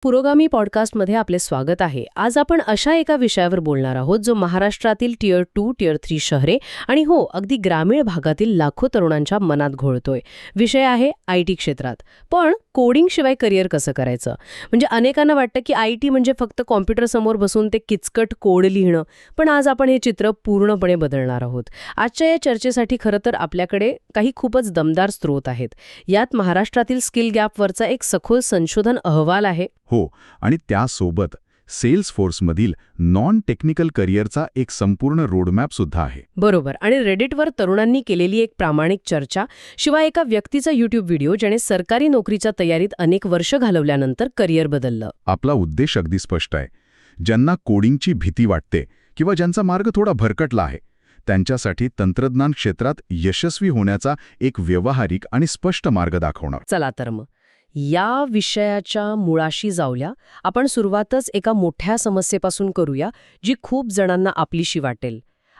पुरोगामी पॉडकास्टमध्ये आपले स्वागत आहे. आज आपण अशा एका विषयावर बोलणार आहोत जो महाराष्ट्रातील टियर 2, टियर 3 शहरे आणि अगदी ग्रामीण भागातील लाखो तरुणांच्या मनात घोळतोय. विषय आहे आयटी क्षेत्रात. पण कोडिंगशिवाय करिअर कसं करायचं? म्हणजे अनेकांना वाटतं की आयटी म्हणजे फक्त कॉम्प्युटरसमोर बसून ते किचकट कोड लिहिणं. पण आज आपण हे चित्र पूर्णपणे बदलणार आहोत. आजच्या या चर्चेसाठी खरं तर आपल्याकडे काही खूपच दमदार स्रोत आहेत. यात महाराष्ट्रातील स्किल गॅपवरचा एक सखोल संशोधन अहवाल आहे. हो, आणि त्यासोबत सेल्सफोर्समधील नॉन टेक्निकल करिअरचा एक संपूर्ण रोडमॅप सुद्धा आहे. बरोबर. आणि रेडिटवर तरुणांनी केलेली एक प्रामाणिक चर्चा, शिवाय एका व्यक्तीचा यूट्यूब व्हिडिओ ज्याने सरकारी नोकरीच्या तयारीत अनेक वर्ष घालवल्यानंतर करिअर बदललं. आपला उद्देश अगदी स्पष्ट आहे. ज्यांना कोडिंगची भीती वाटते किंवा ज्यांचा मार्ग थोडा भरकटला आहे, त्यांच्यासाठी तंत्रज्ञान क्षेत्रात यशस्वी होण्याचा एक व्यावहारिक आणि स्पष्ट मार्ग दाखवणार. चला तर मग या विषयाच्या मुळाशी जाऊया. आपण सुरुवातच एका मोठ्या समस्येपासून करूया, जी खूप जणांना आपलीशी वाटेल.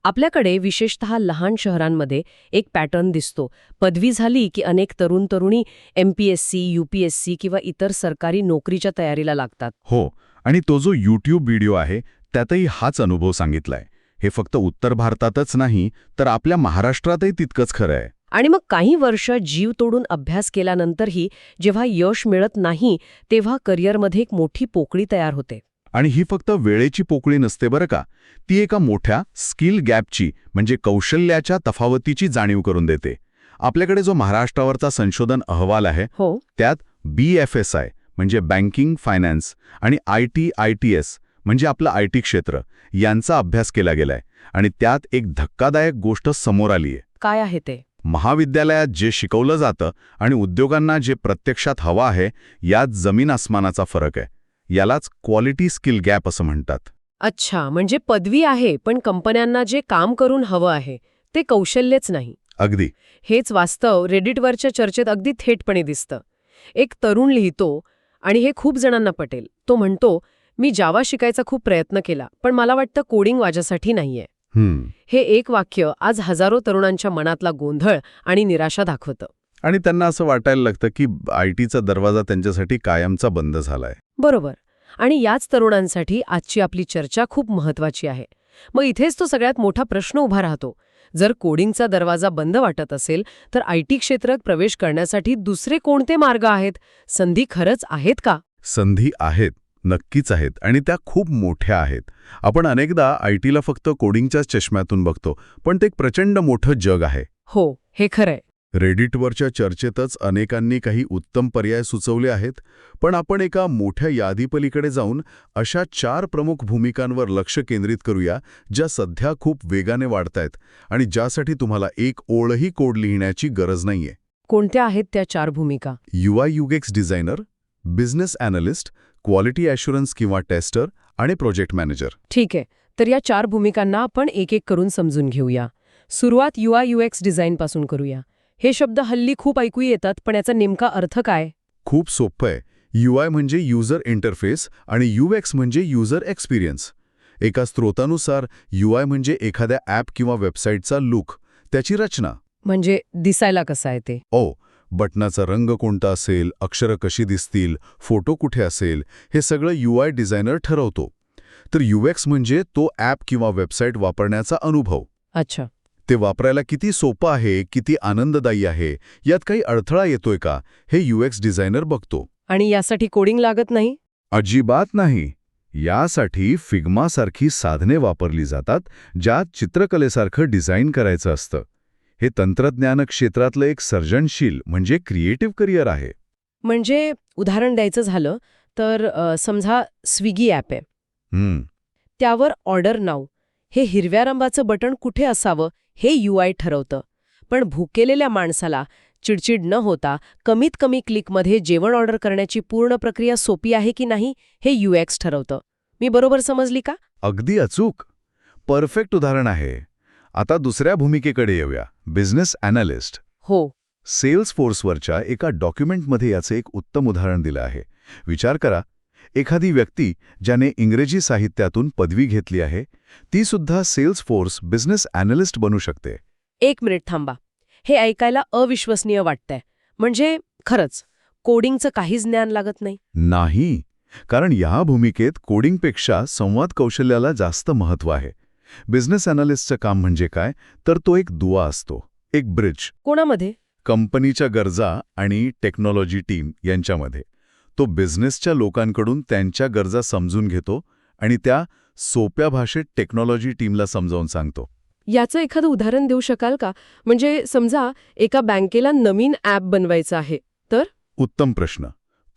आपल्याकडे विशेषतः लहान शहरांमध्ये एक पॅटर्न दिसतो. पदवी झाली की अनेक तरुण-तरुणी MPSC, UPSC किंवा इतर सरकारी नोकरीच्या तयारीला लागतात. हो, आणि तो जो यूट्यूब व्हिडिओ आहे त्यातही हाच अनुभव सांगितलाय. हे फक्त उत्तर भारतातच नाही, तर आपल्या महाराष्ट्रातही तितकंच खरं आहे. आणि मग काही वर्ष जीव तोडून अभ्यास केल्यानंतरही जेव्हा यश मिळत नाही, तेव्हा करिअरमध्ये एक मोठी पोकळी तयार होते. आणि ही फक्त वेळेची पोकळी नसते बरं का. ती एका मोठ्या स्किल गॅपची म्हणजे कौशल्याच्या तफावतीची जाणीव करून देते. आपल्याकडे जो महाराष्ट्रावरचा संशोधन अहवाल आहे, त्यात BFSI म्हणजे बँकिंग, फायनान्स आणि ITS म्हणजे आपलं IT क्षेत्र यांचा अभ्यास केला गेलाय. आणि त्यात एक धक्कादायक गोष्ट समोर आलीय. काय आहे ते? महाविद्यालयात जे शिकवलं जातं आणि उद्योगांना जे प्रत्यक्षात हवं आहे, यात जमीन आसमानाचा फरक आहे. यालाच क्वालिटी स्किल गॅप असं म्हणतात. अच्छा, म्हणजे पदवी आहे, पण कंपन्यांना जे काम करून हवं आहे ते कौशल्यच नाही. अगदी. हेच वास्तव रेडिटवरच्या चर्चेत अगदी थेटपणे दिसतं. एक तरुण लिहितो, आणि हे खूप जणांना पटेल. तो म्हणतो, मी जावा शिकायचा खूप प्रयत्न केला, पण मला वाटतं कोडिंग माझ्यासाठी नाहीये. हे एक वाक्य आज हजारो तरुणांच्या मनातला गोंधळ आणि निराशा दाखवतं. आणि त्यांना असं वाटायला लागतं की आयटीचा दरवाजा त्यांच्यासाठी कायमचा बंद झालाय. बरोबर. आणि याच तरुणांसाठी आजची आपली चर्चा खूप महत्वाची आहे. मग इथेच तो सगळ्यात मोठा प्रश्न उभा राहतो. जर कोडिंगचा दरवाजा बंद वाटत असेल, तर आयटी क्षेत्रात प्रवेश करण्यासाठी दुसरे कोणते मार्ग आहेत? संधी खरंच आहेत का? संधी आहेत, नक्कीच आहेत, आणि त्या खूप मोठ्या आहेत. आपण अनेकदा आयटीला फक्त कोडिंगच्याच चष्म्यातून बघतो, पण ते एक प्रचंड मोठं जग आहे. हो, हे खरंय. रेडिटवरच्या चर्चेतच अनेकांनी काही उत्तम पर्याय सुचवले आहेत, पण आपण एका मोठ्या यादीपलीकडे जाऊन अशा 4 प्रमुख भूमिकांवर लक्ष केंद्रित करूया, ज्या सध्या खूप वेगाने वाढतायत आणि ज्यासाठी तुम्हाला एक ओळही कोड लिहिण्याची गरज नाहीये. कोणत्या आहेत त्या 4 भूमिका? UI UX designer, business analyst, quality assurance किंवा टेस्टर आणि प्रोजेक्ट मॅनेजर. ठीक आहे. तर या 4 भूमिकांना आपण एक एक करून समजून घेऊया. सुरुवात UI UX डिझाईनपासून करूया. हे शब्द हल्ली खूप ऐकू येतात, पण याचा नेमका अर्थ काय? खूप सोपं आहे. UI म्हणजे युजर इंटरफेस आणि UX म्हणजे युजर एक्सपिरियन्स. एका स्रोतानुसार UI म्हणजे एखाद्या ॲप किंवा वेबसाईटचा लुक, त्याची रचना. म्हणजे दिसायला कसं आहे ते? बटनाचा रंग कोणता असेल, अक्षरं कशी दिसतील, फोटो कुठे असेल, हे सगळं UI डिझायनर ठरवतो. तर UX म्हणजे तो ॲप किंवा वेबसाईट वापरण्याचा अनुभव. अच्छा. ते वापरायला किती सोपं आहे, किती आनंददायी आहे, यात काही अडथळा येतोय का, हे UX डिझायनर बघतो. आणि यासाठी कोडिंग लागत नाही? अजिबात नाही. यासाठी फिग्मासारखी साधने वापरली जातात, ज्यात चित्रकलेसारखं डिझाईन करायचं असतं. हे तंत्रज्ञान क्षेत्रातलं एक सर्जनशील म्हणजे क्रिएटिव्ह करिअर आहे. म्हणजे उदाहरण द्यायचं झालं तर समजा स्विगी ॲप आहे. त्यावर ऑर्डर नाव हे हिरव्या रंगाचं बटण कुठे असावं हे UI ठरवतं. पण भुकेलेल्या माणसाला चिडचिड न होता कमीत कमी क्लिकमध्ये जेवण ऑर्डर करण्याची पूर्ण प्रक्रिया सोपी आहे की नाही हे UX ठरवतं. मी बरोबर समजली का? अगदी अचूक. परफेक्ट उदाहरण आहे. आता दुसऱ्या भूमिकेकडे येऊया, बिझनेस ॲनालिस्ट. हो. सेल्सफोर्सवरच्या एका डॉक्युमेंटमध्ये याचं एक उत्तम उदाहरण दिलं आहे. विचार करा, एखादी व्यक्ती ज्याने इंग्रजी साहित्यातून पदवी घेतली आहे, ती सुद्धा सेल्सफोर्स बिझनेस ॲनालिस्ट बनू शकते. 1 मिनिट थांबा. हे ऐकायला अविश्वसनीय वाटतंय. म्हणजे खरंच कोडिंगचं काहीच ज्ञान लागत नाही? नाही. कारण या भूमिकेत कोडिंगपेक्षा संवाद कौशल्याला जास्त महत्त्व आहे. बिझनेस अॅनालिस्टचं काम म्हणजे काय, तर तो एक दुवा असतो, एक ब्रिज. कोणामध्ये? कंपनीच्या गरजा आणि टेक्नॉलॉजी टीम यांच्यामध्ये. तो बिझनेसच्या लोकांकडून त्यांच्या गरजा समजून घेतो आणि त्या सोप्या भाषेत टेक्नॉलॉजी टीमला समजावून सांगतो. याचं एखादं उदाहरण देऊ शकाल का? म्हणजे समजा एका बँकेला नवीन ॲप बनवायचं आहे तर? उत्तम प्रश्न.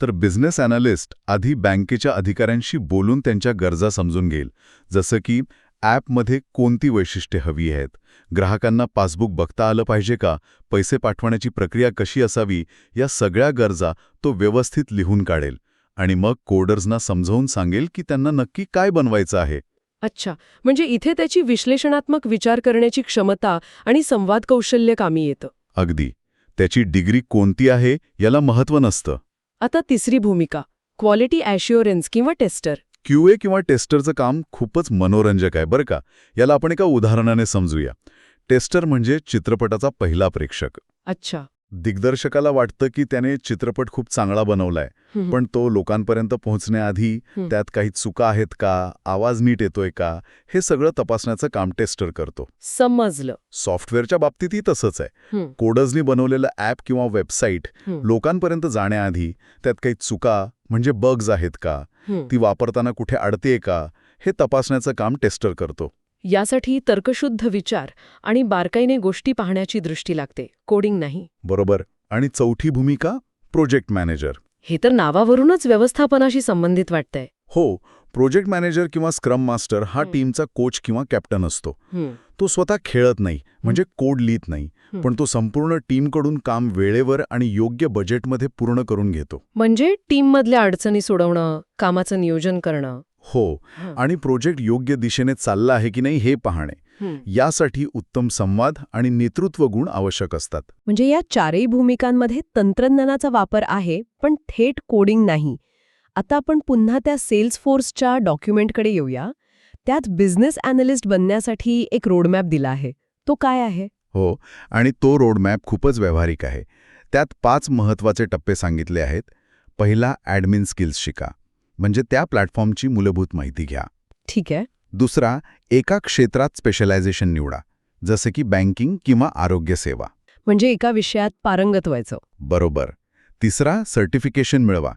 तर बिझनेस अॅनालिस्ट आधी बँकेच्या अधिकाऱ्यांशी बोलून त्यांच्या गरजा समजून घेईल. जसं की ॲपमध्ये कोणती वैशिष्ट्ये हवी आहेत, ग्राहकांना पासबुक बघता आलं पाहिजे का, पैसे पाठवण्याची प्रक्रिया कशी असावी, या सगळ्या गरजा तो व्यवस्थित लिहून काढेल आणि मग कोडर्सना समजावून सांगेल की त्यांना नक्की काय बनवायचं आहे. अच्छा, म्हणजे इथे त्याची विश्लेषणात्मक विचार करण्याची क्षमता आणि संवाद कौशल्य कामी येतं. अगदी. त्याची डिग्री कोणती आहे याला महत्त्व नसतं. आता तिसरी भूमिका, क्वालिटी ॲश्युरन्स किंवा टेस्टर. QA किंवा टेस्टरचं काम खूपच मनोरंजक आहे बरं का. याला आपण एका उदाहरणाने समजूया. टेस्टर म्हणजे चित्रपटाचा पहिला प्रेक्षक. अच्छा. दिग्दर्शकाला वाटतं की त्याने चित्रपट खूप चांगला बनवलाय, पण तो लोकांपर्यंत पोहोचण्याआधी त्यात काही चुका आहेत का, आवाज नीट येतोय का, हे सगळं तपासण्याचं काम टेस्टर करतो. समजलं. सॉफ्टवेअरच्या बाबतीतही तसंच आहे. कोडर्सनी बनवलेलं ॲप किंवा वेबसाईट लोकांपर्यंत जाण्याआधी त्यात काही चुका म्हणजे बग्स आहेत का, ती वापरताना कुठे अडतेय का, हे तपासण्याचं काम टेस्टर करतो. यासाठी तर्कशुद्ध विचार आणि बारकाईने गोष्टी पाहण्याची दृष्टी लागते, कोडिंग नाही. बरोबर. आणि चौथी भूमिका, प्रोजेक्ट मॅनेजर. हे तर नावावरूनच व्यवस्थापनाशी संबंधित वाटतंय. हो, प्रोजेक्ट मॅनेजर किंवा स्क्रम मास्टर हा टीमचा कोच किंवा कॅप्टन असतो. तो स्वतः खेळत नाही, म्हणजे कोड लिहित नाही, पण तो संपूर्ण टीमकडून काम वेळेवर आणि योग्य बजेटमध्ये पूर्ण करून घेतो. म्हणजे टीममधल्या अडचणी सोडवणं, कामाचं नियोजन करणं. हो, आणि प्रोजेक्ट योग्य दिशेने चालला आहे की नाही हे पाहणे. यासाठी उत्तम संवाद आणि नेतृत्व गुण आवश्यक असतात. म्हणजे या चारही भूमिकांमध्ये तंत्रज्ञानाचा वापर आहे, पण थेट कोडिंग नाही. आता आपण पुन्हा त्या सेल्सफोर्सच्या डॉक्युमेंटकडे येऊया. त्यात बिझनेस अॅनालिस्ट बनण्यासाठी एक रोडमॅप दिला आहे. तो काय आहे? हो, आणि तो रोडमॅप खूपच व्यावहारिक आहे. त्यात 5 महत्त्वाचे टप्पे सांगितले आहेत. पहिला, ॲडमिन स्किल्स शिका, म्हणजे त्या प्लॅटफॉर्मची मूलभूत माहिती घ्या. ठीक आहे. दुसरा, एका क्षेत्रात स्पेशलायझेशन निवडा, जसे की बँकिंग किंवा आरोग्य सेवा. म्हणजे एका विषयात पारंगत व्हायचं. बरोबर. तिसरा, सर्टिफिकेशन मिळवा.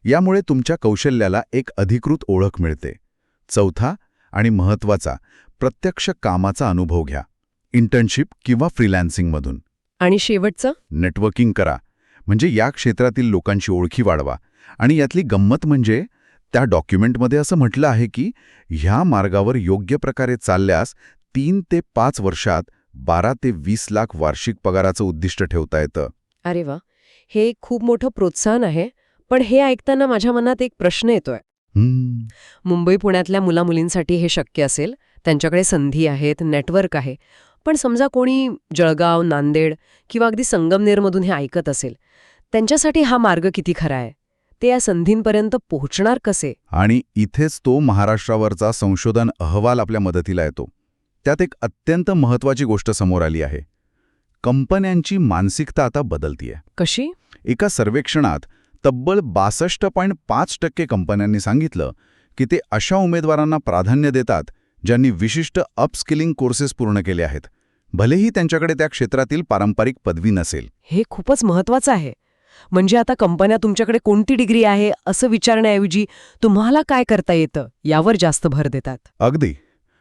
यामुळे तुमच्या कौशल्याला एक अधिकृत ओळख मिळते. चौथा आणि महत्त्वाचा, प्रत्यक्ष कामाचा अनुभव घ्या, इंटर्नशिप किंवा फ्रीलान्सिंगमधून. आणि शेवटचं, नेटवर्किंग करा, म्हणजे या क्षेत्रातील लोकांची ओळखी वाढवा. आणि यातली गंमत म्हणजे त्या डॉक्युमेंटमध्ये असं म्हटलं आहे की ह्या मार्गावर योग्य प्रकारे चालल्यास 3 ते 5 वर्षात 12 ते 20 लाख वार्षिक पगाराचं उद्दिष्ट ठेवता येतं. अरे वा, हे खूप मोठं प्रोत्साहन आहे. पण हे ऐकताना माझ्या मनात एक प्रश्न येतोय. मुंबई पुण्यातल्या मुलामुलींसाठी हे शक्य असेल, त्यांच्याकडे संधी आहेत, नेटवर्क आहे. पण समजा कोणी जळगाव, नांदेड किंवा अगदी संगमनेरमधून हे ऐकत असेल, त्यांच्यासाठी हा मार्ग किती खरा आहे? ते या संधींपर्यंत पोहोचणार कसे? आणि इथेच तो महाराष्ट्रावरचा संशोधन अहवाल आपल्या मदतीला येतो. त्यात एक अत्यंत महत्त्वाची गोष्ट समोर आली आहे. कंपन्यांची मानसिकता आता बदलतीये. कशी? एका सर्वेक्षणात तब्बल 62.5% कंपन्यांनी सांगितलं की ते अशा उमेदवारांना प्राधान्य देतात ज्यांनी विशिष्ट अपस्किलिंग कोर्सेस पूर्ण केले आहेत, भलेही त्यांच्याकडे त्या क्षेत्रातील पारंपरिक पदवी नसेल. हे खूपच महत्वाचं आहे. म्हणजे आता कंपन्या तुमच्याकडे कोणती डिग्री आहे असं विचारण्याऐवजी तुम्हाला काय करता येतं यावर जास्त भर देतात. अगदी.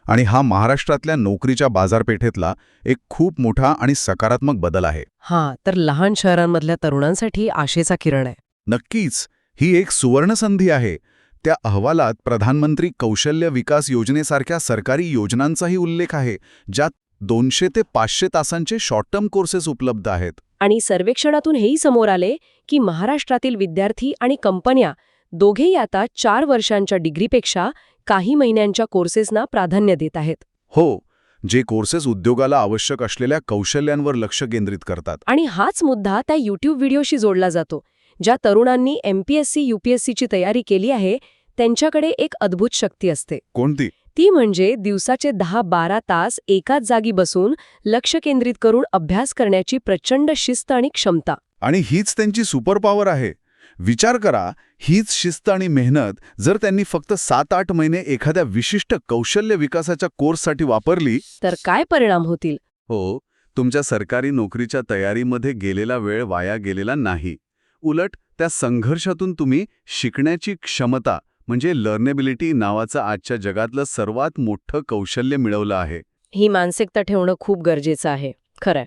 आणि हा महाराष्ट्रातल्या नोकरीच्या बाजारपेठेतला एक खूप मोठा आणि सकारात्मक बदल आहे. हां, तर लहान शहरांमधल्या तरुणांसाठी आशेचा किरण आहे. नक्कीच. ही एक सुवर्णसंधी आहे. त्या अहवालात प्रधानमंत्री कौशल्य विकास योजनेसारख्या सरकारी योजनांचाही उल्लेख आहे, ज्यात 200 ते 500 तासांचे शॉर्ट टर्म कोर्सेस उपलब्ध आहेत. आणि सर्वेक्षणातून हेही समोर आले की महाराष्ट्रातील विद्यार्थी आणि कंपन्या दोघेही आता 4 वर्षांच्या डिग्रीपेक्षा काही महिन्यांच्या कोर्सेसना प्राधान्य देत आहेत. हो, जे कोर्सेस उद्योगाला आवश्यक असलेल्या कौशल्यांवर लक्ष केंद्रित करतात. आणि हाच मुद्दा त्या YouTube व्हिडिओशी जोडला जातो. ज्या तरुणांनी MPSC UPSCची तयारी केली आहे त्यांच्याकडे एक अद्भुत शक्ती असते. कोणती? ती म्हणजे दिवसाचे 10-12 तास एकाच जागी बसून लक्ष केंद्रित करून अभ्यास करण्याची प्रचंड शिस्त आणि क्षमता. आणि हीच त्यांची सुपर पॉवर आहे. विचार करा, हीच शिस्त आणि मेहनत जर त्यांनी फक्त 7-8 महिने एखाद्या विशिष्ट कौशल्य विकासाच्या कोर्ससाठी वापरली, तर काय परिणाम होतील? हो, तुमच्या सरकारी नोकरीच्या तयारीमध्ये गेलेला वेळ वाया गेलेला नाही. उलट त्या संघर्षातून तुम्ही शिकण्याची क्षमता म्हणजे लर्नेबिलिटी नावाचं आजच्या जगातलं सर्वात मोठं कौशल्य मिळवलं आहे. ही मानसिकता ठेवणं खूप गरजेचं आहे. खरंय.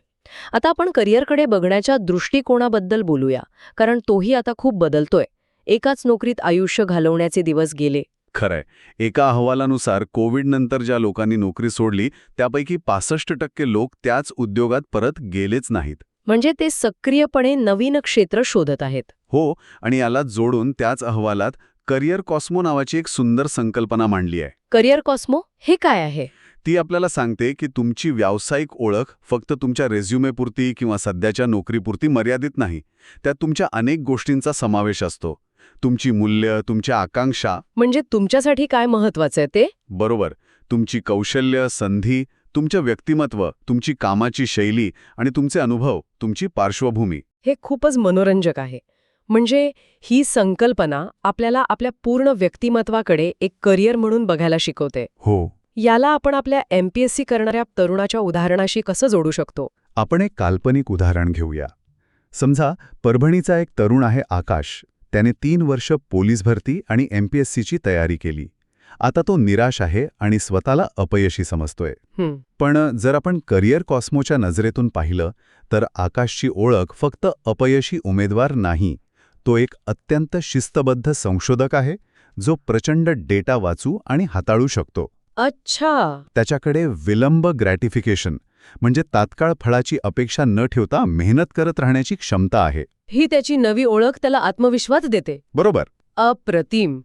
आता आपण करिअरकडे बघण्याच्या दृष्टिकोनाबद्दल बोलूया, कारण तोही आता खूप बदलतोय. एकाच नोकरीत आयुष्य घालवण्याचे दिवस गेले. खरंय. एका अहवालानुसार कोविडनंतर ज्या लोकांनी नोकरी सोडली त्यापैकी 65% लोक त्याच उद्योगात परत गेलेच नाहीत. म्हणजे ते सक्रियपणे नवीन क्षेत्र शोधत आहेत. हो, आणि याला जोडून त्याच अहवालात करिअर कॉस्मो नावाची एक सुंदर संकल्पना मांडली आहे. करिअर कॉस्मो हे काय आहे? ती आपल्याला सांगते की तुमची व्यावसायिक ओळख फक्त तुमच्या रेझ्युमेपुरती किंवा सध्याच्या नोकरीपुरती मर्यादित नाही. त्यात तुमच्या अनेक गोष्टींचा समावेश असतो. तुमची मूल्य, तुमच्या आकांक्षा. म्हणजे तुमच्यासाठी काय महत्वाचं आहे ते? बरोबर. तुमची कौशल्य, संधी, तुमचं व्यक्तिमत्व, तुमची कामाची शैली आणि तुमचे अनुभव, तुमची पार्श्वभूमी. हे खूपच मनोरंजक आहे. म्हणजे ही संकल्पना आपल्याला आपल्या पूर्ण व्यक्तिमत्वाकडे एक करिअर म्हणून बघायला शिकवते. हो. याला आपण आपल्या MPSC करणाऱ्या तरुणाच्या उदाहरणाशी कसं जोडू शकतो? आपण एक काल्पनिक उदाहरण घेऊया. समजा परभणीचा एक तरुण आहे आकाश. त्याने 3 वर्ष पोलीस भरती आणि MPSCची तयारी केली. आता तो निराश आहे आणि स्वतःला अपयशी समजतोय. पण जर आपण करिअर कॉस्मोच्या नजरेतून पाहिलं तर आकाशची ओळख फक्त अपयशी उमेदवार नाही. तो एक अत्यंत शिस्तबद्ध संशोधक आहे जो प्रचंड डेटा वाचू आणि हाताळू शकतो. अच्छा. त्याच्याकडे विलंब ग्रॅटिफिकेशन म्हणजे तात्काळ फळाची अपेक्षा न ठेवता मेहनत करत राहण्याची क्षमता आहे. ही त्याची नवी ओळख त्याला आत्मविश्वास देते. बरोबर. अप्रतिम.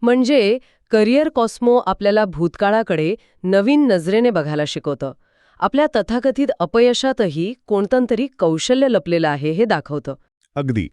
म्हणजे करिअर कॉस्मो आपल्याला भूतकाळाकडे नवीन नजरेने बघायला शिकवतं. आपल्या तथाकथित अपयशातही कोणतं तरी कौशल्य लपलेलं आहे हे दाखवतं. अगदी.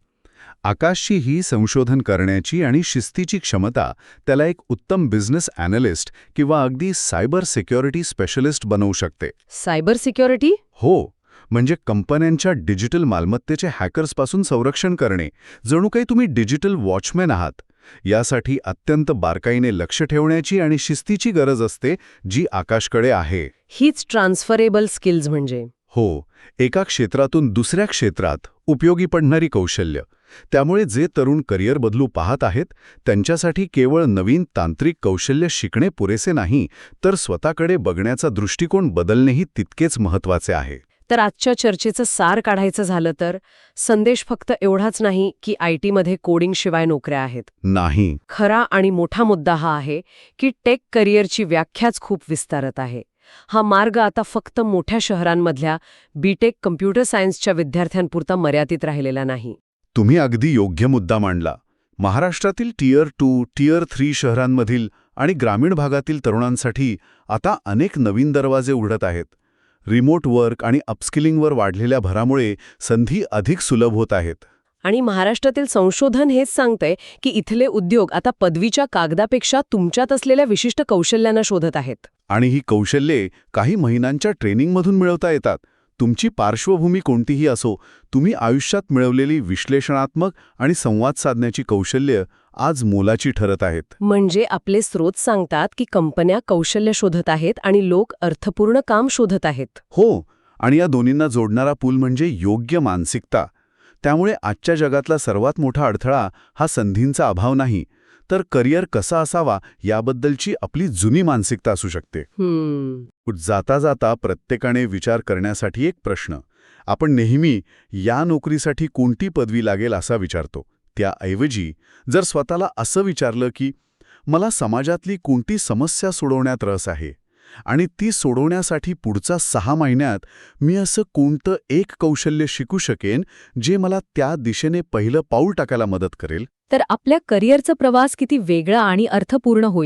आकाशची ही संशोधन करण्याची आणि शिस्तीची क्षमता त्याला एक उत्तम बिझनेस ॲनालिस्ट किंवा अगदी सायबर सिक्युरिटी स्पेशलिस्ट बनवू शकते. Cyber security? हो, म्हणजे कंपन्यांच्या डिजिटल मालमत्तेचे हॅकर्सपासून संरक्षण करणे. जणू काही तुम्ही डिजिटल वॉचमॅन आहात. यासाठी अत्यंत बारकाईने लक्ष ठेवण्याची आणि शिस्तीची गरज असते, जी आकाशकडे आहे. हीच ट्रान्सफरेबल स्किल्स म्हणजे. हो, एका क्षेत्रातून दुसऱ्या क्षेत्रात उपयोगी पडणारी कौशल्य. त्यामुळे जे तरुण करिअर बदलू पाहत आहेत त्यांच्यासाठी केवळ नवीन तांत्रिक कौशल्य शिकणे पुरेसे नाही, तर स्वतःकडे बघण्याचा दृष्टिकोन बदलणेही तितकेच महत्त्वाचे आहे. तर आजच्या चर्चेचं सार काढायचं झालं तर संदेश फक्त एवढाच नाही की IT मध्ये कोडिंगशिवाय नोकऱ्या आहेत. नाही. खरा आणि मोठा मुद्दा हा आहे की टेक करिअरची व्याख्याच खूप विस्तारत आहे. हा मार्ग आता फक्त मोठ्या शहरांमधल्या BTech कम्प्युटर सायन्सच्या विद्यार्थ्यांपुरता मर्यादित राहिलेला नाही. तुम्ही अगदी योग्य मुद्दा मांडला. महाराष्ट्रातील टियर 2, टियर 3 शहरांमधील आणि ग्रामीण भागातील तरुणांसाठी आता अनेक नवीन दरवाजे उघडत आहेत. रिमोट वर्क आणि अपस्किलिंगवर वाढलेल्या भरामुळे संधी अधिक सुलभ होत आहेत. आणि महाराष्ट्रातील संशोधन हेच सांगतंय की इथले उद्योग आता पदवीच्या कागदापेक्षा तुमच्यात असलेल्या विशिष्ट कौशल्यांना शोधत आहेत. आणि ही कौशल्ये काही महिन्यांच्या ट्रेनिंगमधून मिळवता येतात. तुमची पार्श्वभूमी कोणतीही असो, तुम्ही आयुष्यात मिळवलेली विश्लेषणात्मक आणि संवाद साधण्याची कौशल्य आज मोलाची ठरत आहेत. म्हणजे आपले स्रोत सांगतात की कंपन्या कौशल्य शोधत आहेत आणि लोक अर्थपूर्ण काम शोधत आहेत. हो, आणि या दोन्हींना जोडणारा पूल म्हणजे योग्य मानसिकता. त्यामुळे आजच्या जगातला सर्वात मोठा अडथळा हा संधींचा अभाव नाही, तर करिअर कसा असावा याबद्दलची आपली जुनी मानसिकता असू शकते. जाता जाता प्रत्येकाने विचार करण्यासाठी एक प्रश्न. आपण नेहमी या नोकरीसाठी कोणती पदवी लागेल असा विचारतो. त्याऐवजी जर स्वतःला असं विचारलं की मला समाजातली कोणती समस्या सोडवण्यात रस आहे आणि ती सोडवण्यासाठी पुढच्या 6 महिन्यात मी असं कोणतं एक कौशल्य शिकू शकेन जे मला त्या दिशेने पहिलं पाऊल टाकायला मदत करेल, तर आपल्या करिअरचा प्रवास किती वेगळा आणि अर्थपूर्ण होईल.